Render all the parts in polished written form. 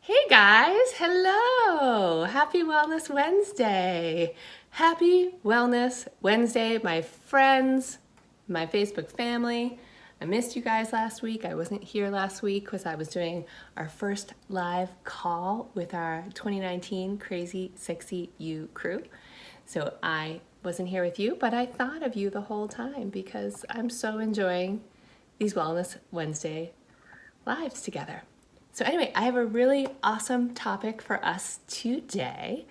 Hey guys, hello! Happy Wellness Wednesday! Happy Wellness Wednesday, my friends, my Facebook family. I missed you guys last week. I wasn't here last week because I was doing our first live call with our 2019 Crazy Sexy You crew. So I wasn't here with you, but I thought of you the whole time because I'm so enjoying these Wellness Wednesday lives together. So anyway, I have a really awesome topic for us today.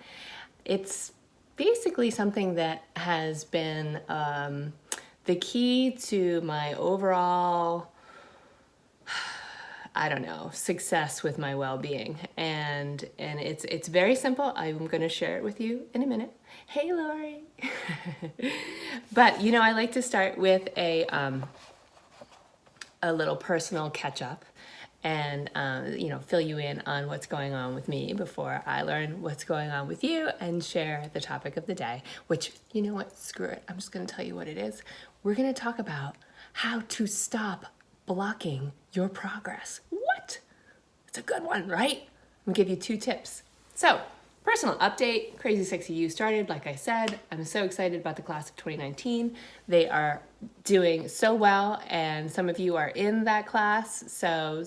It's basically something that has been the key to my overall, success with my well-being. And it's very simple. I'm going to share it with you in a minute. Hey, Lori. But I like to start with a little personal catch-up and fill you in on what's going on with me before I learn what's going on with you and share the topic of the day, which, you know what, screw it. I'm just going to tell you what it is. We're going to talk about how to stop blocking your progress. What? It's a good one, right? I'm going to give you 2 tips. So, personal update, Crazy Sexy You started, like I said. I'm so excited about the class of 2019. They are doing so well, and some of you are in that class, so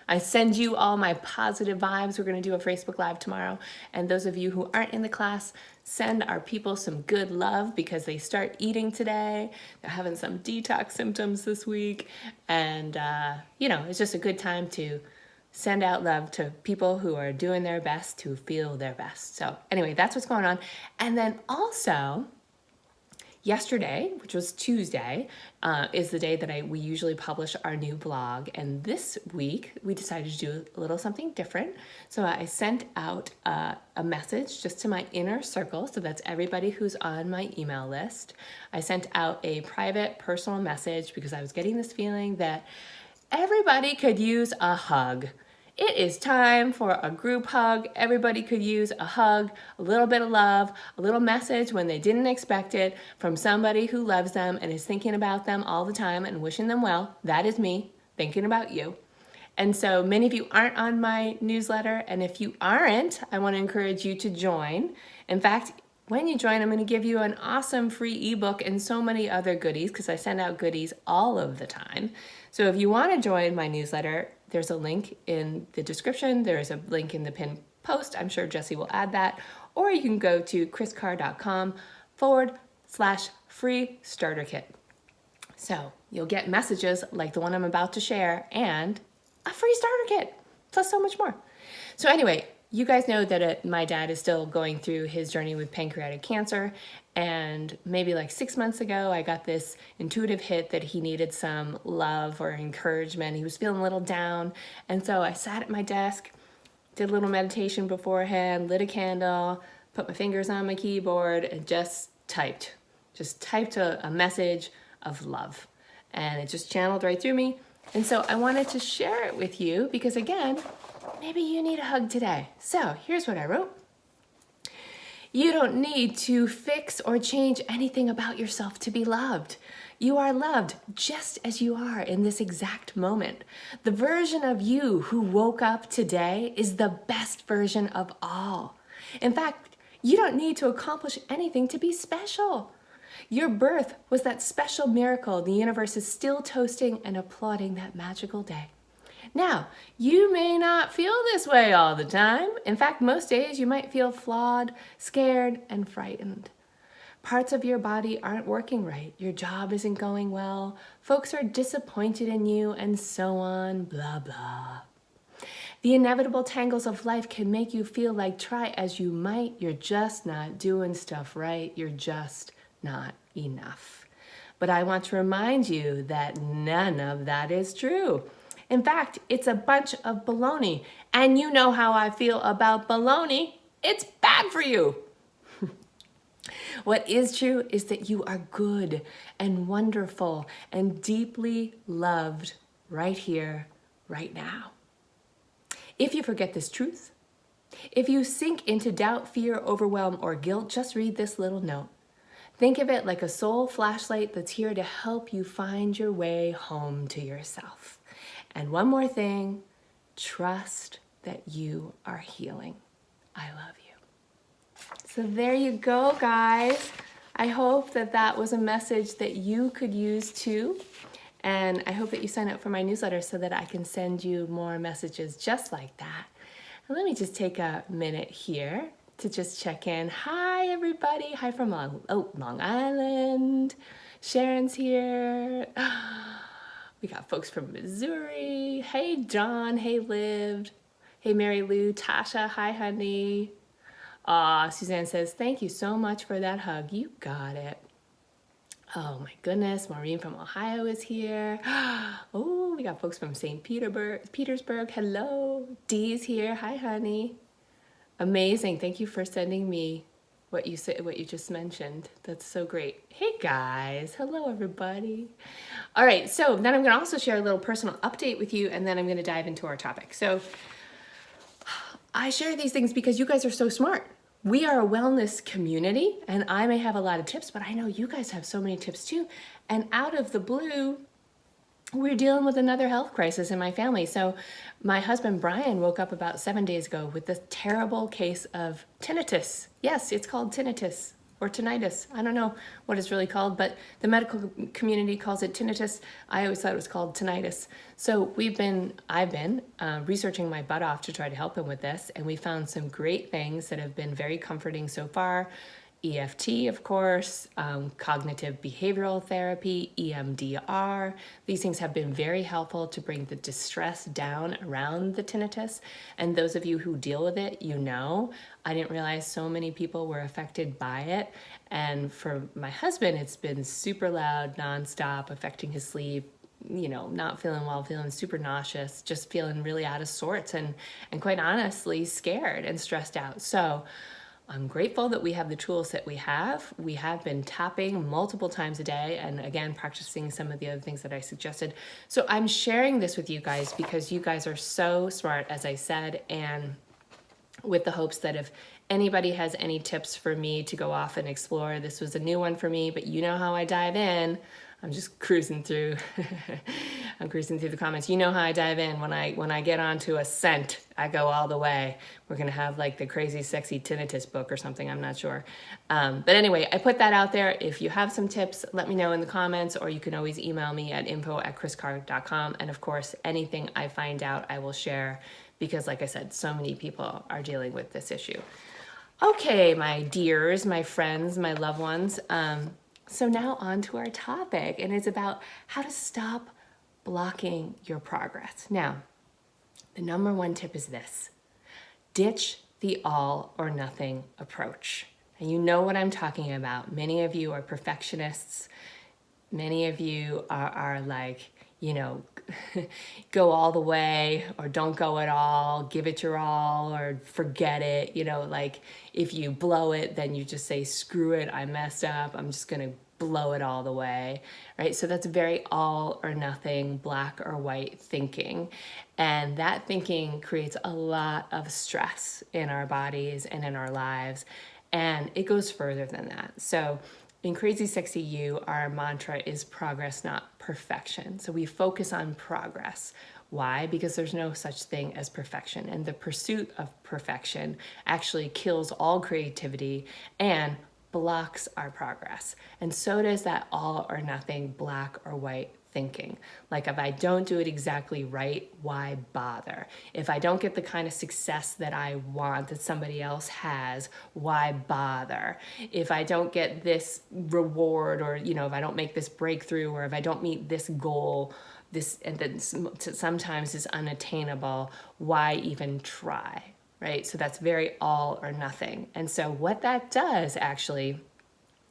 I send you all my positive vibes. We're going to do a Facebook Live tomorrow, and those of you who aren't in the class, send our people some good love because they start eating today. They're having some detox symptoms this week, and it's just a good time to send out love to people who are doing their best to feel their best. So anyway, that's what's going on. And then also, yesterday, which was Tuesday, is the day that we usually publish our new blog. And this week, we decided to do a little something different. So I sent out a message just to my inner circle. So that's everybody who's on my email list. I sent out a private personal message because I was getting this feeling that everybody could use a hug. It is time for a group hug. Everybody could use a hug, a little bit of love, a little message when they didn't expect it from somebody who loves them and is thinking about them all the time and wishing them well. That is me thinking about you. And so many of you aren't on my newsletter. And if you aren't, I want to encourage you to join. In fact, when you join, I'm going to give you an awesome free ebook and so many other goodies because I send out goodies all of the time. So if you want to join my newsletter, there's a link in the description. There's a link in the pinned post. I'm sure Jesse will add that. Or you can go to kriscarr.com/free starter kit. So you'll get messages like the one I'm about to share and a free starter kit, plus so much more. So anyway, you guys know that my dad is still going through his journey with pancreatic cancer. And maybe like 6 months ago, I got this intuitive hit that he needed some love or encouragement. He was feeling a little down. And so I sat at my desk, did a little meditation beforehand, lit a candle, put my fingers on my keyboard, and just typed a message of love. And it just channeled right through me. And so I wanted to share it with you because, again, maybe you need a hug today. So here's what I wrote. You don't need to fix or change anything about yourself to be loved. You are loved just as you are in this exact moment. The version of you who woke up today is the best version of all. In fact, you don't need to accomplish anything to be special. Your birth was that special miracle. The universe is still toasting and applauding that magical day. Now, you may not feel this way all the time. In fact, most days you might feel flawed, scared, and frightened. Parts of your body aren't working right. Your job isn't going well. Folks are disappointed in you, and so on, blah, blah. The inevitable tangles of life can make you feel like try as you might, you're just not doing stuff right. You're just not enough. But I want to remind you that none of that is true. In fact, it's a bunch of baloney. And you know how I feel about baloney. It's bad for you. What is true is that you are good and wonderful and deeply loved right here, right now. If you forget this truth, if you sink into doubt, fear, overwhelm, or guilt, just read this little note. Think of it like a soul flashlight that's here to help you find your way home to yourself. And one more thing, trust that you are healing. I love you. So there you go, guys. I hope that that was a message that you could use too. And I hope that you sign up for my newsletter so that I can send you more messages just like that. And let me just take a minute here to just check in. Hi, everybody. Hi from Long Island. Sharon's here. We got folks from Missouri. Hey, John. Hey, Liv. Hey, Mary Lou. Tasha. Hi, honey. Suzanne says, thank you so much for that hug. You got it. Oh my goodness, Maureen from Ohio is here. Oh, we got folks from St. Petersburg. Hello. Dee's here. Hi, honey. Amazing. Thank you for sending me what you just mentioned. That's so great. Hey guys. Hello, everybody. All right, so then I'm going to also share a little personal update with you, and then I'm going to dive into our topic. So I share these things because you guys are so smart. We are a wellness community, and I may have a lot of tips, but I know you guys have so many tips too. And out of the blue, we're dealing with another health crisis in my family. So my husband, Brian, woke up about 7 days ago with this terrible case of tinnitus. Yes, it's called tinnitus or tinnitus. I don't know what it's really called, but the medical community calls it tinnitus. I always thought it was called tinnitus. So I've been researching my butt off to try to help him with this, and we found some great things that have been very comforting so far. EFT, of course, cognitive behavioral therapy, EMDR. These things have been very helpful to bring the distress down around the tinnitus. And those of you who deal with it, you know, I didn't realize so many people were affected by it. And for my husband, it's been super loud, nonstop, affecting his sleep, you know, not feeling well, feeling super nauseous, just feeling really out of sorts and quite honestly, scared and stressed out. So I'm grateful that we have the tools that we have. We have been tapping multiple times a day and again, practicing some of the other things that I suggested. So I'm sharing this with you guys because you guys are so smart, as I said, and with the hopes that if anybody has any tips for me to go off and explore, this was a new one for me, but you know how I dive in. I'm just cruising through. I'm cruising through the comments. You know how I dive in. When I get onto a scent, I go all the way. We're gonna have like the crazy sexy tinnitus book or something. I'm not sure. But anyway, I put that out there. If you have some tips, let me know in the comments, or you can always email me at info@kriscarr.com. And of course, anything I find out, I will share because, like I said, so many people are dealing with this issue. Okay, my dears, my friends, my loved ones. So now on to our topic, and it's about how to stop blocking your progress. Now, the number one tip is this: ditch the all or nothing approach. And you know what I'm talking about. Many of you are perfectionists. Many of you are like, you know, go all the way or don't go at all, give it your all or forget it. You know, like if you blow it, then you just say, screw it, I messed up, I'm just gonna blow it all the way, right? So that's very all or nothing, black or white thinking. And that thinking creates a lot of stress in our bodies and in our lives. And it goes further than that. So in Crazy Sexy You, our mantra is progress, not perfection. So we focus on progress. Why? Because there's no such thing as perfection. And the pursuit of perfection actually kills all creativity and blocks our progress. And so does that all or nothing, black or white thinking. Like if I don't do it exactly right, why bother? If I don't get the kind of success that I want that somebody else has, why bother? If I don't get this reward, or you know, if I don't make this breakthrough, or if I don't meet this goal, this and then sometimes is unattainable, why even try? Right? So that's very all or nothing. And so what that does actually,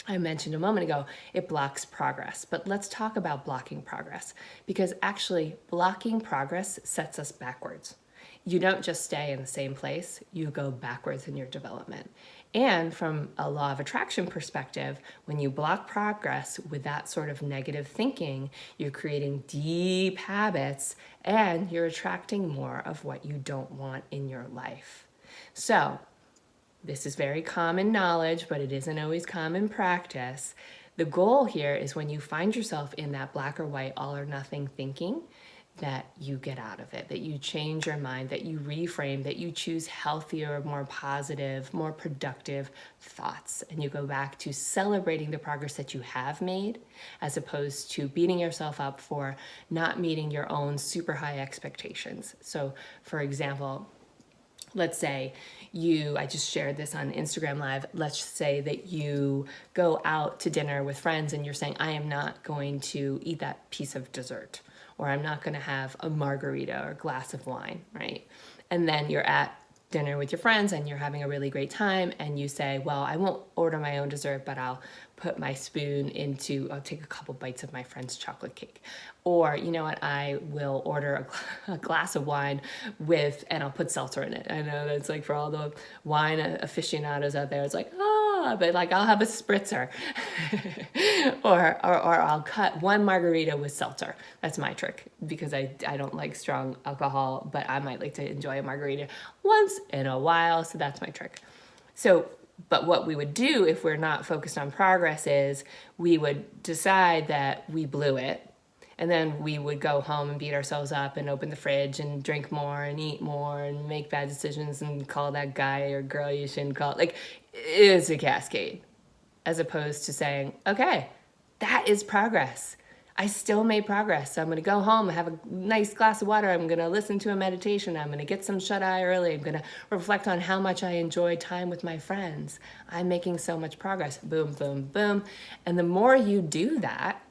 I mentioned a moment ago, it blocks progress. But let's talk about blocking progress, because actually blocking progress sets us backwards. You don't just stay in the same place, you go backwards in your development. And from a law of attraction perspective, when you block progress with that sort of negative thinking, you're creating deep habits and you're attracting more of what you don't want in your life. So, this is very common knowledge, but it isn't always common practice. The goal here is when you find yourself in that black or white, all or nothing thinking, that you get out of it, that you change your mind, that you reframe, that you choose healthier, more positive, more productive thoughts. And you go back to celebrating the progress that you have made, as opposed to beating yourself up for not meeting your own super high expectations. So, for example, let's say I just shared this on Instagram Live. Let's say that you go out to dinner with friends and you're saying, I am not going to eat that piece of dessert, or I'm not going to have a margarita or a glass of wine, right? And then you're at dinner with your friends and you're having a really great time and you say, well, I won't order my own dessert, but I'll put my spoon I'll take a couple bites of my friend's chocolate cake. Or, you know what, I will order a glass of wine and I'll put seltzer in it. I know that's like for all the wine aficionados out there, it's like, but like I'll have a spritzer. or I'll cut one margarita with seltzer. That's my trick, because I don't like strong alcohol, but I might like to enjoy a margarita once in a while. So that's my trick. But what we would do if we're not focused on progress is we would decide that we blew it. And then we would go home and beat ourselves up and open the fridge and drink more and eat more and make bad decisions and call that guy or girl you shouldn't call. Like, it's a cascade. As opposed to saying, okay, that is progress. I still made progress. So I'm going to go home and have a nice glass of water. I'm going to listen to a meditation. I'm going to get some shut-eye early. I'm going to reflect on how much I enjoy time with my friends. I'm making so much progress. Boom, boom, boom. And the more you do that,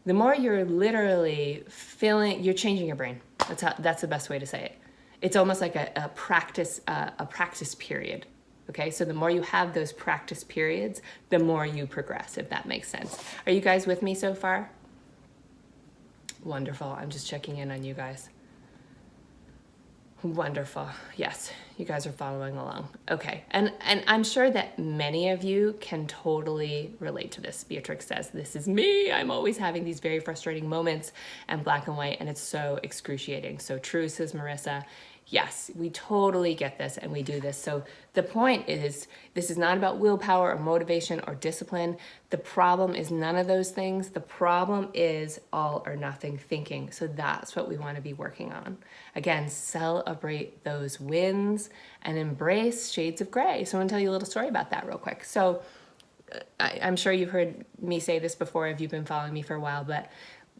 the more you're literally you're changing your brain. That's the best way to say it. It's almost like a practice period. Okay, so the more you have those practice periods, the more you progress, if that makes sense. Are you guys with me so far? Wonderful. I'm just checking in on you guys. Wonderful. Yes, you guys are following along. Okay, and I'm sure that many of you can totally relate to this. Beatrix says, this is me. I'm always having these very frustrating moments and black and white, and it's so excruciating. So true, says Marissa. Yes, we totally get this and we do this. So the point is, this is not about willpower or motivation or discipline. The problem is none of those things. The problem is all or nothing thinking. So that's what we want to be working on. Again, celebrate those wins and embrace shades of gray. So I'm going to tell you a little story about that real quick. So I'm sure you've heard me say this before if you've been following me for a while, but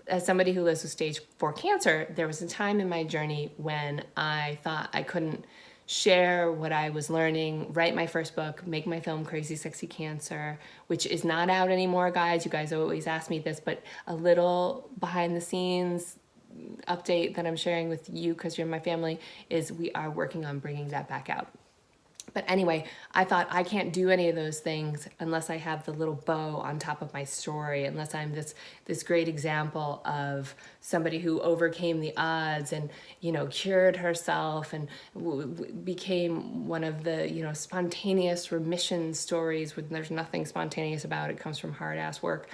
as somebody who lives with stage 4 cancer, there was a time in my journey when I thought I couldn't share what I was learning, write my first book, make my film Crazy Sexy Cancer, which is not out anymore, guys. You guys always ask me this, but a little behind the scenes update that I'm sharing with you because you're my family is we are working on bringing that back out. But anyway, I thought I can't do any of those things unless I have the little bow on top of my story, unless I'm this great example of somebody who overcame the odds and, cured herself and became one of the, spontaneous remission stories when there's nothing spontaneous about it. It comes from hard ass work.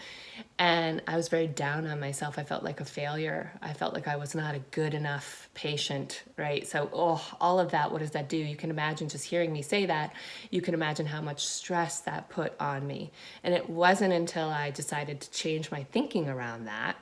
And I was very down on myself. I felt like a failure. I felt like I was not a good enough patient, right? So, all of that, what does that do? You can imagine just hearing me say that, you can imagine how much stress that put on me. And it wasn't until I decided to change my thinking around that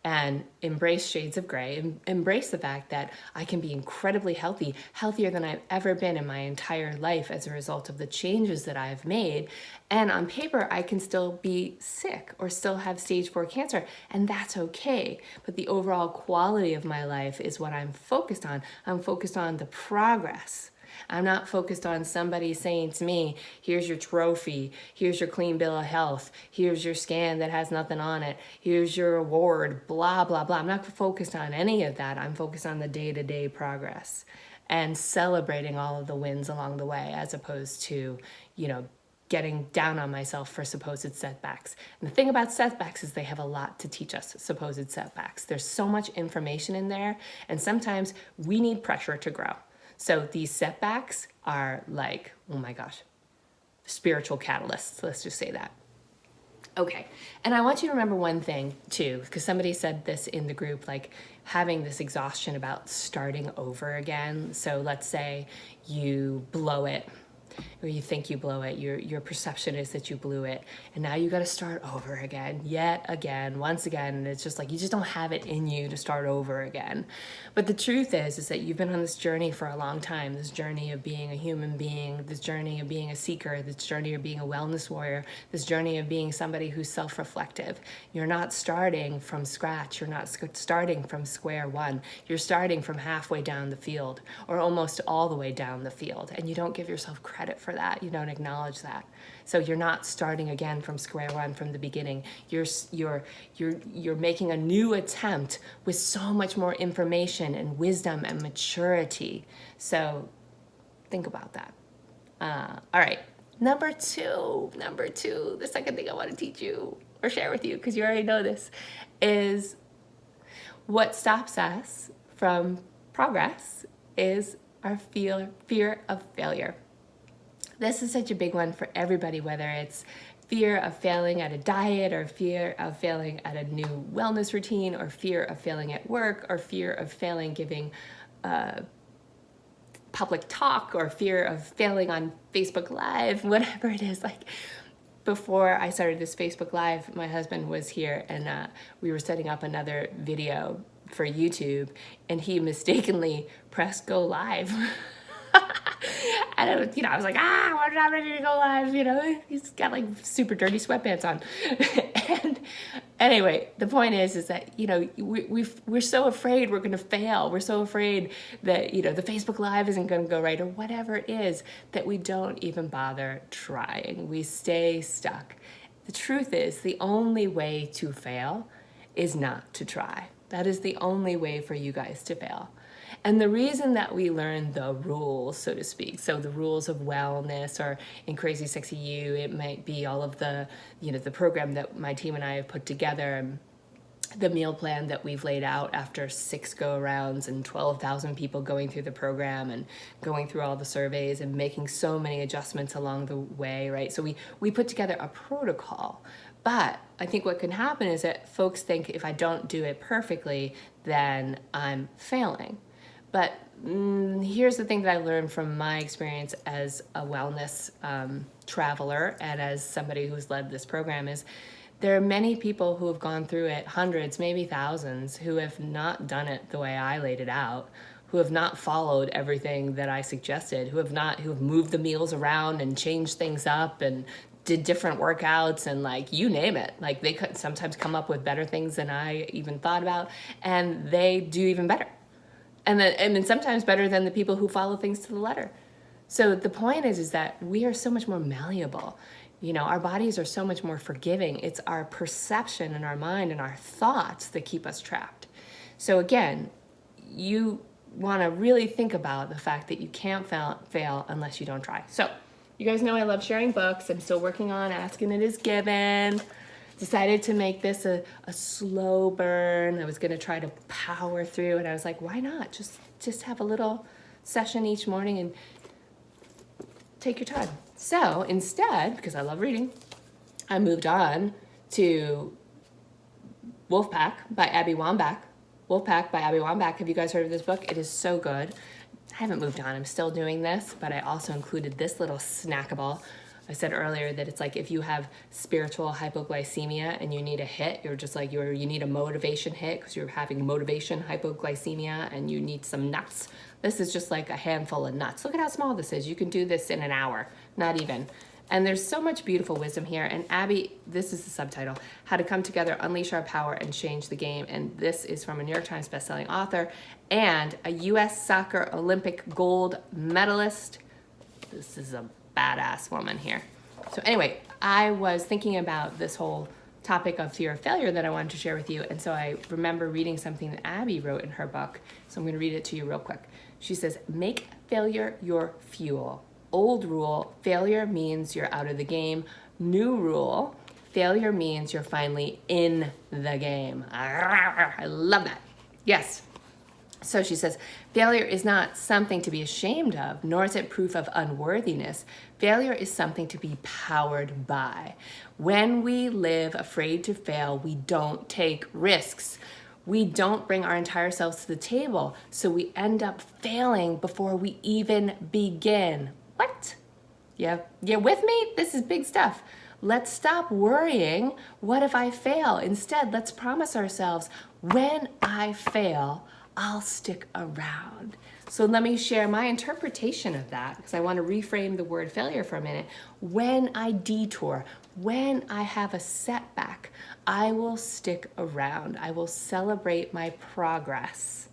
and embrace shades of gray, and embrace the fact that I can be incredibly healthy, healthier than I've ever been in my entire life as a result of the changes that I've made. And on paper, I can still be sick or still have stage 4 cancer, and that's okay. But the overall quality of my life is what I'm focused on. I'm focused on the progress. I'm not focused on somebody saying to me, here's your trophy, here's your clean bill of health, here's your scan that has nothing on it, here's your award, blah, blah, blah. I'm not focused on any of that. I'm focused on the day-to-day progress and celebrating all of the wins along the way, as opposed to, getting down on myself for supposed setbacks. And the thing about setbacks is they have a lot to teach us, supposed setbacks. There's so much information in there, and sometimes we need pressure to grow. So these setbacks are like, oh my gosh, spiritual catalysts. Let's just say that. Okay, and I want you to remember one thing too, because somebody said this in the group, like having this exhaustion about starting over again. So let's say you blow it or you think you blow it, your perception is that you blew it, and now you got to start over again, yet again, once again, and it's just like you just don't have it in you to start over again. But the truth is that you've been on this journey for a long time, this journey of being a human being, this journey of being a seeker, this journey of being a wellness warrior, this journey of being somebody who's self-reflective. You're not starting from scratch. You're not starting from square one. You're starting from halfway down the field, or almost all the way down the field, and you don't give yourself credit for that. You don't acknowledge that. So you're not starting again from square one from the beginning. You're making a new attempt with so much more information and wisdom and maturity. So think about that. All right, number two, the second thing I want to teach you or share with you, because you already know this, is what stops us from progress is our fear of failure. This is such a big one for everybody, whether it's fear of failing at a diet, or fear of failing at a new wellness routine, or fear of failing at work, or fear of failing giving public talk, or fear of failing on Facebook Live, whatever it is. Like, before I started this Facebook Live, my husband was here, and we were setting up another video for YouTube, and he mistakenly pressed go live. And I was like, we're not ready to go live. He's got like super dirty sweatpants on. And anyway, the point is that, we're so afraid we're going to fail. We're so afraid that, the Facebook Live isn't going to go right, or whatever it is, that we don't even bother trying. We stay stuck. The truth is, the only way to fail is not to try. That is the only way for you guys to fail. And the reason that we learn the rules, so to speak, so the rules of wellness, or in Crazy Sexy You, it might be all of the, the program that my team and I have put together, the meal plan that we've laid out after 6 go-arounds and 12,000 people going through the program and going through all the surveys and making so many adjustments along the way, right? So we put together a protocol. But I think what can happen is that folks think if I don't do it perfectly, then I'm failing. But here's the thing that I learned from my experience as a wellness traveler and as somebody who's led this program is there are many people who have gone through it, hundreds, maybe thousands, who have not done it the way I laid it out, who have not followed everything that I suggested, who have moved the meals around and changed things up and did different workouts and like you name it. Like they could sometimes come up with better things than I even thought about, and they do even better. And then sometimes better than the people who follow things to the letter. So the point is that we are so much more malleable. Our bodies are so much more forgiving. It's our perception and our mind and our thoughts that keep us trapped. So again, you want to really think about the fact that you can't fail unless you don't try. So you guys know I love sharing books. I'm still working on Asking It Is Given. Decided to make this a slow burn. I was going to try to power through, and I was like, why not? Just have a little session each morning and take your time. So instead, because I love reading, I moved on to Wolfpack by Abby Wambach. Wolfpack by Abby Wambach. Have you guys heard of this book? It is so good. I haven't moved on. I'm still doing this, but I also included this little snackable. I said earlier that it's like if you have spiritual hypoglycemia and you need a hit, you're just like you need a motivation hit because you're having motivation hypoglycemia and you need some nuts. This is just like a handful of nuts. Look at how small this is. You can do this in an hour, not even. And there's so much beautiful wisdom here. And Abby, this is the subtitle, How to Come Together, Unleash Our Power, and Change the Game. And this is from a New York Times bestselling author and a U.S. Soccer Olympic gold medalist. This is a badass woman here. So anyway, I was thinking about this whole topic of fear of failure that I wanted to share with you. And so I remember reading something that Abby wrote in her book. So I'm going to read it to you real quick. She says, make failure your fuel. Old rule, failure means you're out of the game. New rule, failure means you're finally in the game. I love that. Yes. So she says, failure is not something to be ashamed of, nor is it proof of unworthiness. Failure is something to be powered by. When we live afraid to fail, we don't take risks. We don't bring our entire selves to the table, so we end up failing before we even begin. What? You're with me? This is big stuff. Let's stop worrying, what if I fail? Instead, let's promise ourselves, when I fail, I'll stick around. So let me share my interpretation of that, because I want to reframe the word failure for a minute. When I detour, when I have a setback, I will stick around. I will celebrate my progress.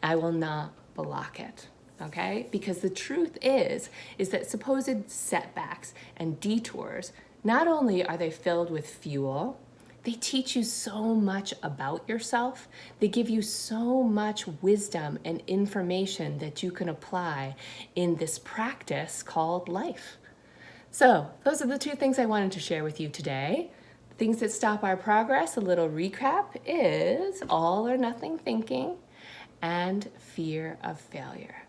I will not block it. Okay? Because the truth is that supposed setbacks and detours, not only are they filled with fuel, they teach you so much about yourself. They give you so much wisdom and information that you can apply in this practice called life. So those are the two things I wanted to share with you today. Things that stop our progress, a little recap, is all or nothing thinking and fear of failure.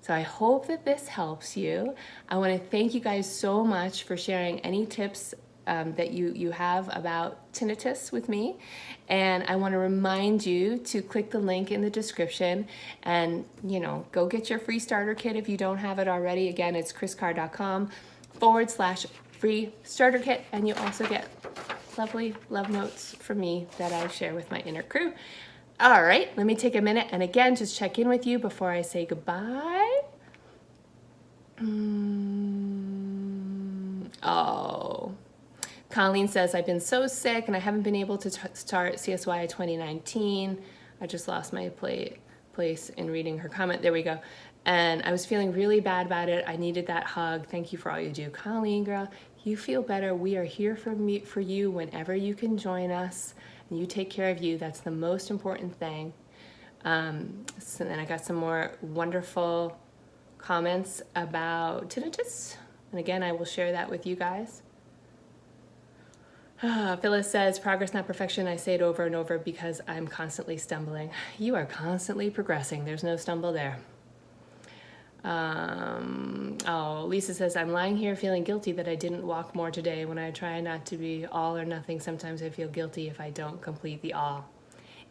So I hope that this helps you. I want to thank you guys so much for sharing any tips that you have about tinnitus with me. And I want to remind you to click the link in the description and, go get your free starter kit if you don't have it already. Again, it's kriscarr.com/free starter kit. And you also get lovely love notes from me that I share with my inner crew. All right, let me take a minute and again, just check in with you before I say goodbye. Colleen says, I've been so sick and I haven't been able to start CSY 2019. I just lost my place in reading her comment. There we go. And I was feeling really bad about it. I needed that hug. Thank you for all you do. Colleen, girl, you feel better. We are here for you whenever you can join us. And you take care of you. That's the most important thing. So then I got some more wonderful comments about tinnitus. And again, I will share that with you guys. Phyllis says, progress, not perfection. I say it over and over because I'm constantly stumbling. You are constantly progressing. There's no stumble there. Lisa says, I'm lying here feeling guilty that I didn't walk more today. When I try not to be all or nothing, sometimes I feel guilty if I don't complete the all.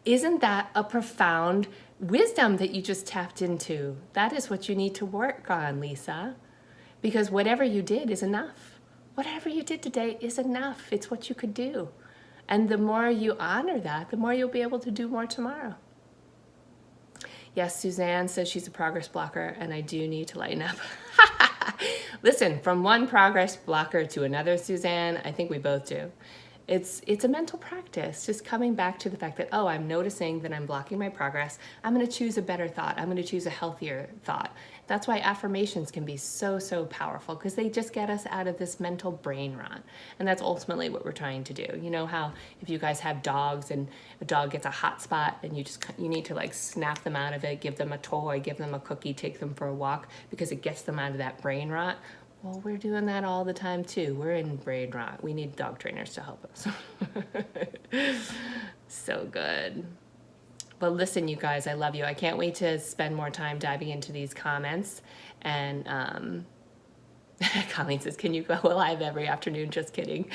Isn't that a profound wisdom that you just tapped into? That is what you need to work on, Lisa, because whatever you did is enough. Whatever you did today is enough. It's what you could do. And the more you honor that, the more you'll be able to do more tomorrow. Yes, Suzanne says she's a progress blocker and I do need to lighten up. Listen, from one progress blocker to another, Suzanne, I think we both do. It's a mental practice, just coming back to the fact that, I'm noticing that I'm blocking my progress. I'm going to choose a better thought. I'm going to choose a healthier thought. That's why affirmations can be so, so powerful, because they just get us out of this mental brain rot. And that's ultimately what we're trying to do. You know how if you guys have dogs and a dog gets a hot spot and you need to snap them out of it, give them a toy, give them a cookie, take them for a walk because it gets them out of that brain rot. Well, we're doing that all the time too. We're in brain rot. We need dog trainers to help us. So good. But listen, you guys, I love you. I can't wait to spend more time diving into these comments. And Colleen says, can you go live every afternoon? Just kidding.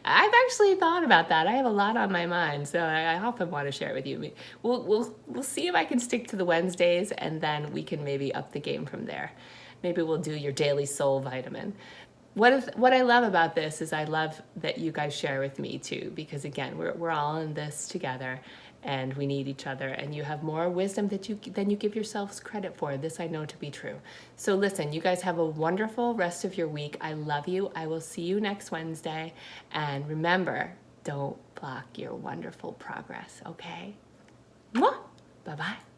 I've actually thought about that. I have a lot on my mind, so I often want to share it with you. We'll see if I can stick to the Wednesdays, and then we can maybe up the game from there. Maybe we'll do your daily soul vitamin. What I love about this is I love that you guys share with me too, because again, we're all in this together and we need each other, and you have more wisdom than you give yourselves credit for. This I know to be true. So listen, you guys have a wonderful rest of your week. I love you. I will see you next Wednesday. And remember, don't block your wonderful progress, okay? Mwah! Bye-bye.